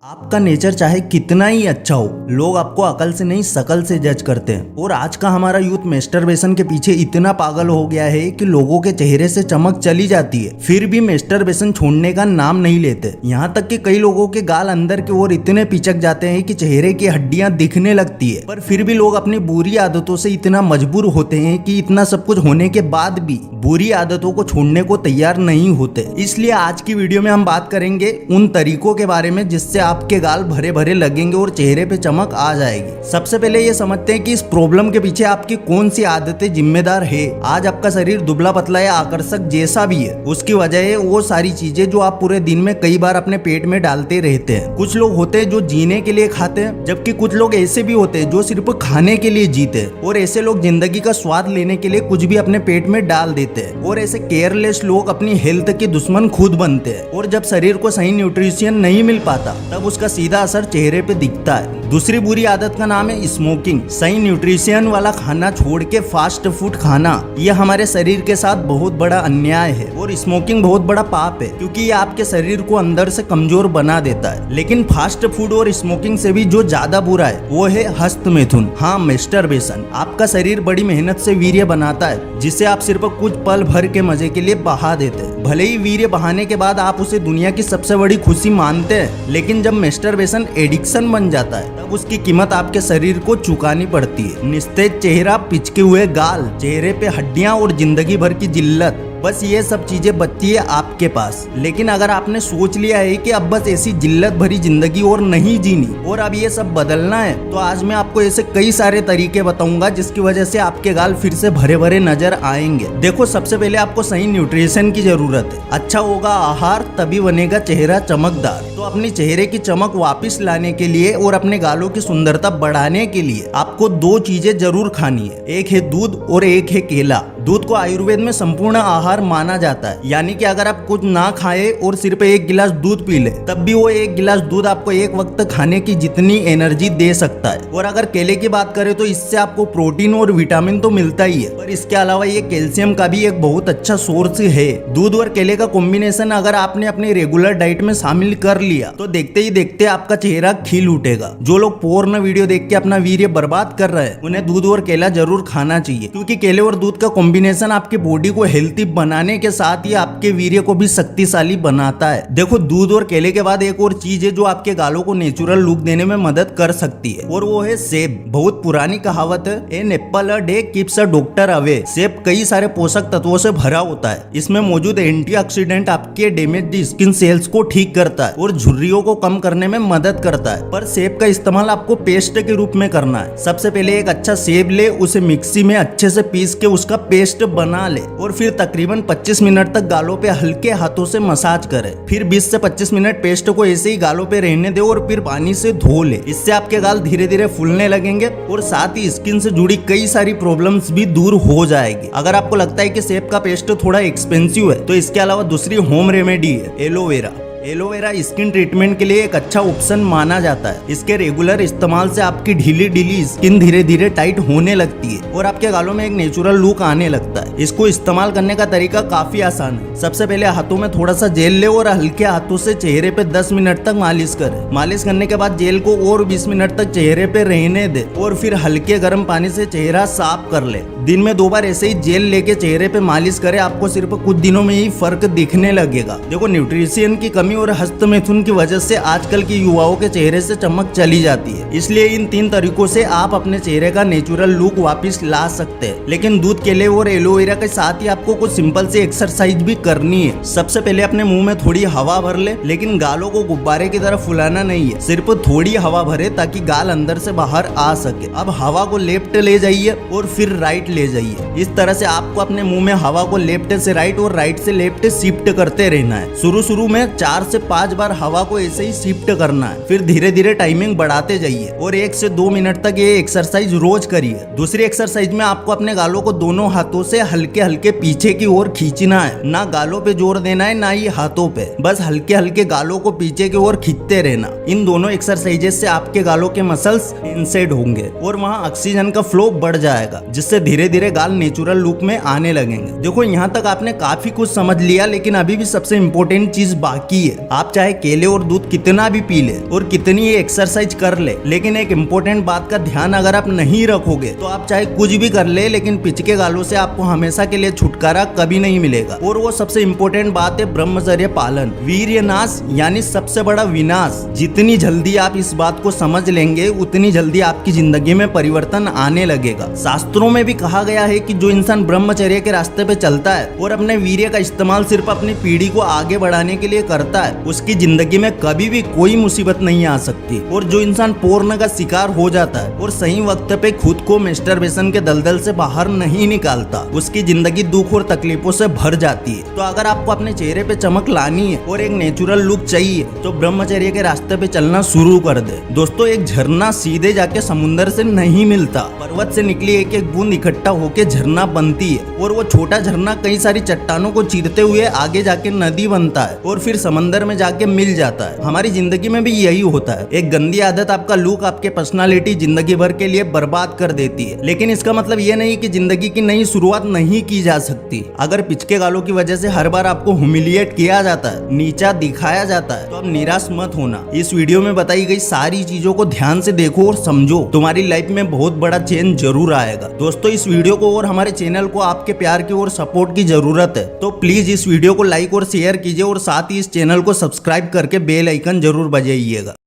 आपका नेचर चाहे कितना ही अच्छा हो, लोग आपको अकल से नहीं शकल से जज करते हैं। और आज का हमारा यूथ मैस्टरबेशन के पीछे इतना पागल हो गया है कि लोगों के चेहरे से चमक चली जाती है, फिर भी मैस्टरबेशन छोड़ने का नाम नहीं लेते। यहाँ तक कि कई लोगों के गाल अंदर की ओर इतने पिचक जाते हैं कि चेहरे की हड्डियां दिखने लगती है, पर फिर भी लोग अपनी बुरी आदतों से इतना मजबूर होते हैं कि इतना सब कुछ होने के बाद भी बुरी आदतों को छोड़ने को तैयार नहीं होते। इसलिए आज की वीडियो में हम बात करेंगे उन तरीकों के बारे में जिससे आपके गाल भरे भरे लगेंगे और चेहरे पे चमक आ जाएगी। सबसे पहले ये समझते हैं कि इस प्रॉब्लम के पीछे आपकी कौन सी आदतें जिम्मेदार है। आज आपका शरीर दुबला पतला या आकर्षक जैसा भी है, उसकी वजह है वो सारी चीजें जो आप पूरे दिन में कई बार अपने पेट में डालते रहते हैं। कुछ लोग होते हैं जो जीने के लिए खाते हैं, जबकि कुछ लोग ऐसे भी होते हैं जो सिर्फ खाने के लिए जीते हैं। और ऐसे लोग जिंदगी का स्वाद लेने के लिए कुछ भी अपने पेट में डाल देते हैं। और ऐसे केयरलेस लोग अपनी हेल्थ के दुश्मन खुद बनते हैं। और जब शरीर को सही न्यूट्रिशन नहीं मिल पाता, तब उसका सीधा असर चेहरे पे दिखता है। दूसरी बुरी आदत का नाम है स्मोकिंग। सही न्यूट्रिशन वाला खाना छोड़ के फास्ट फूड खाना, यह हमारे शरीर के साथ बहुत बड़ा अन्याय है। और स्मोकिंग बहुत बड़ा पाप है, क्योंकि ये आपके शरीर को अंदर से कमजोर बना देता है। लेकिन फास्ट फूड और स्मोकिंग से भी जो ज्यादा बुरा है वो है हस्तमैथुन, हाँ मैस्टरबेशन। आपका शरीर बड़ी मेहनत से वीर्य बनाता है, जिसे आप सिर्फ कुछ पल भर के मजे के लिए बहा देते हैं। भले ही वीर्य बहाने के बाद आप उसे दुनिया की सबसे बड़ी खुशी मानते हैं, लेकिन जब मैस्टरबेशन एडिक्शन बन जाता है, तब उसकी कीमत आपके शरीर को चुकानी पड़ती है। निस्तेज चेहरा, पिचके हुए गाल, चेहरे पे हड्डियां और जिंदगी भर की जिल्लत, बस ये सब चीजें बचती है आपके पास। लेकिन अगर आपने सोच लिया है कि अब बस ऐसी जिल्लत भरी जिंदगी और नहीं जीनी और अब ये सब बदलना है, तो आज मैं आपको ऐसे कई सारे तरीके बताऊंगा जिसकी वजह से आपके गाल फिर से भरे भरे नजर आएंगे। देखो, सबसे पहले आपको सही न्यूट्रिशन की जरूरत है। अच्छा होगा आहार, तभी बनेगा चेहरा चमकदार। तो अपने चेहरे की चमक वापिस लाने के लिए और अपने गालों की सुंदरता बढ़ाने के लिए आपको दो चीजें जरूर खानी है। एक है दूध और एक है केला। दूध को आयुर्वेद में संपूर्ण आहार माना जाता है, यानी कि अगर आप कुछ ना खाए और सिर्फ एक गिलास दूध पी ले, तब भी वो एक गिलास दूध आपको एक वक्त खाने की जितनी एनर्जी दे सकता है। और अगर केले की बात करें तो इससे आपको प्रोटीन और विटामिन तो मिलता ही है, पर इसके अलावा ये कैल्शियम का भी एक बहुत अच्छा सोर्स है। दूध और केले का कॉम्बिनेशन अगर आपने अपने रेगुलर डाइट में शामिल कर लिया, तो देखते ही देखते आपका चेहरा खिल उठेगा। जो लोग पोर्न वीडियो देख के अपना वीर्य बर्बाद कर रहे हैं, उन्हें दूध और केला जरूर खाना चाहिए, क्योंकि केले और दूध का कॉम्बिनेशन आपकी बॉडी को हेल्थी बनाने के साथ ही आपके वीर्य को भी शक्तिशाली बनाता है। देखो, दूध और केले के बाद एक और चीज है जो आपके गालों को नेचुरल लुक देने में मदद कर सकती है, और वो है सेब। बहुत पुरानी कहावत है, an apple a day keeps a doctor away. सेब कई सारे पोषक तत्वों से भरा होता है। इसमें मौजूद एंटीऑक्सीडेंट आपके डैमेज्ड स्किन सेल्स को ठीक करता है और झुर्रियों को कम करने में मदद करता है। पर सेब का इस्तेमाल आपको पेस्ट के रूप में करना है। सबसे पहले एक अच्छा सेब ले, उसे मिक्सी में अच्छे से पीस के उसका पेस्ट बना ले, और फिर तकरीबन 25 मिनट तक गालों पे हल्के हाथों से मसाज करे। फिर 20 से 25 मिनट पेस्ट को ऐसे ही गालों पे रहने दे और फिर पानी से धो ले। इससे आपके गाल धीरे धीरे फूलने लगेंगे और साथ ही स्किन से जुड़ी कई सारी प्रॉब्लम्स भी दूर हो जाएगी। अगर आपको लगता है कि सेब का पेस्ट थोड़ा एक्सपेंसिव है, तो इसके अलावा दूसरी होम रेमेडी है एलोवेरा। एलोवेरा स्किन ट्रीटमेंट के लिए एक अच्छा ऑप्शन माना जाता है। इसके रेगुलर इस्तेमाल से आपकी ढीली ढीली स्किन धीरे धीरे टाइट होने लगती है और आपके गालों में एक नेचुरल लुक आने लगता है। इसको इस्तेमाल करने का तरीका काफी आसान है। सबसे पहले हाथों में थोड़ा सा जेल ले और हल्के हाथों से चेहरे पे 10 मिनट तक मालिश करें। मालिश करने के बाद जेल को और 20 मिनट तक चेहरे पे रहने दे और फिर हल्के गर्म पानी से चेहरा साफ कर ले। दिन में 2 बार ऐसे ही जेल लेके चेहरे पे मालिश करे। आपको सिर्फ कुछ दिनों में ही फर्क दिखने लगेगा। देखो, न्यूट्रिशन की कमी और हस्तमैथुन की वजह से आजकल के युवाओं के चेहरे से चमक चली जाती है। इसलिए इन 3 तरीकों से आप अपने चेहरे का नेचुरल लुक वापस ला सकते हैं। लेकिन दूध, केले और एलोवेरा के साथ ही आपको कुछ सिंपल से एक्सरसाइज भी करनी है। सबसे पहले अपने मुंह में थोड़ी हवा भर ले, लेकिन गालों को गुब्बारे की तरह फुलाना नहीं है, सिर्फ थोड़ी हवा भरे ताकि गाल अंदर से बाहर आ सके। अब हवा को लेफ्ट ले जाइए और फिर राइट ले जाइए। इस तरह से आपको अपने मुंह में हवा को लेफ्ट से राइट और राइट से लेफ्ट शिफ्ट करते रहना है। शुरू में 4 से 5 बार हवा को ऐसे ही शिफ्ट करना है। फिर धीरे धीरे टाइमिंग बढ़ाते जाइए और 1 से 2 मिनट तक ये एक्सरसाइज रोज करिए। दूसरी एक्सरसाइज में आपको अपने गालों को दोनों हाथों से हल्के हल्के पीछे की ओर खींचना है। ना गालों पे जोर देना है, ना ही हाथों पे, बस हल्के हल्के गालों को पीछे की ओर खींचते रहना। इन दोनों एक्सरसाइजेस से आपके गालों के मसल्स टेंसेड होंगे और वहाँ ऑक्सीजन का फ्लो बढ़ जाएगा, जिससे धीरे धीरे गाल नेचुरल लुक में आने लगेंगे। देखो, यहाँ तक आपने काफी कुछ समझ लिया, लेकिन अभी भी सबसे इम्पोर्टेंट चीज बाकी है। है। आप चाहे केले और दूध कितना भी पी ले और कितनी ही एक्सरसाइज कर ले, लेकिन एक इम्पोर्टेंट बात का ध्यान अगर आप नहीं रखोगे तो आप चाहे कुछ भी कर ले, लेकिन पिचके गालों से आपको हमेशा के लिए छुटकारा कभी नहीं मिलेगा। और वो सबसे इम्पोर्टेंट बात है ब्रह्मचर्य पालन, वीर्य नाश यानी सबसे बड़ा विनाश। जितनी जल्दी आप इस बात को समझ लेंगे उतनी जल्दी आपकी जिंदगी में परिवर्तन आने लगेगा। शास्त्रों में भी कहा गया है कि जो इंसान ब्रह्मचर्य के रास्ते पे चलता है और अपने वीर्य का इस्तेमाल सिर्फ अपनी पीढ़ी को आगे बढ़ाने के लिए करता है, उसकी जिंदगी में कभी भी कोई मुसीबत नहीं आ सकती। और जो इंसान पोर्न का शिकार हो जाता है और सही वक्त पे खुद को मैस्टरबेशन के दलदल से बाहर नहीं निकालता, उसकी जिंदगी दुख और तकलीफों से भर जाती है। तो अगर आपको अपने चेहरे पे चमक लानी है और एक नेचुरल लुक चाहिए तो ब्रह्मचर्य के रास्ते पे चलना शुरू कर दे। दोस्तों, एक झरना सीधे जाके समुंदर से नहीं मिलता, पर्वत से निकली एक एक बूंद इकट्ठा होके झरना बनती है और वो छोटा झरना कई सारी चट्टानों को चीरते हुए आगे जाके नदी बनता है और फिर समंदर में जाके मिल जाता है। हमारी जिंदगी में भी यही होता है। एक गंदी आदत आपका लुक, आपके पर्सनालिटी जिंदगी भर के लिए बर्बाद कर देती है, लेकिन इसका मतलब ये नहीं कि जिंदगी की नई शुरुआत नहीं की जा सकती। अगर पिचके गालों की वजह से हर बार आपको ह्यूमिलिएट किया जाता है, नीचा दिखाया जाता है, तो अब निराश मत होना। इस वीडियो में बताई गई सारी चीजों को ध्यान से देखो और समझो, तुम्हारी लाइफ में बहुत बड़ा चेंज जरूर आएगा। दोस्तों, इस वीडियो को और हमारे चैनल को आपके प्यार की और सपोर्ट की जरूरत है, तो प्लीज इस वीडियो को लाइक और शेयर कीजिए और साथ ही इस चैनल को सब्सक्राइब करके बेल आइकन जरूर बजाइएगा।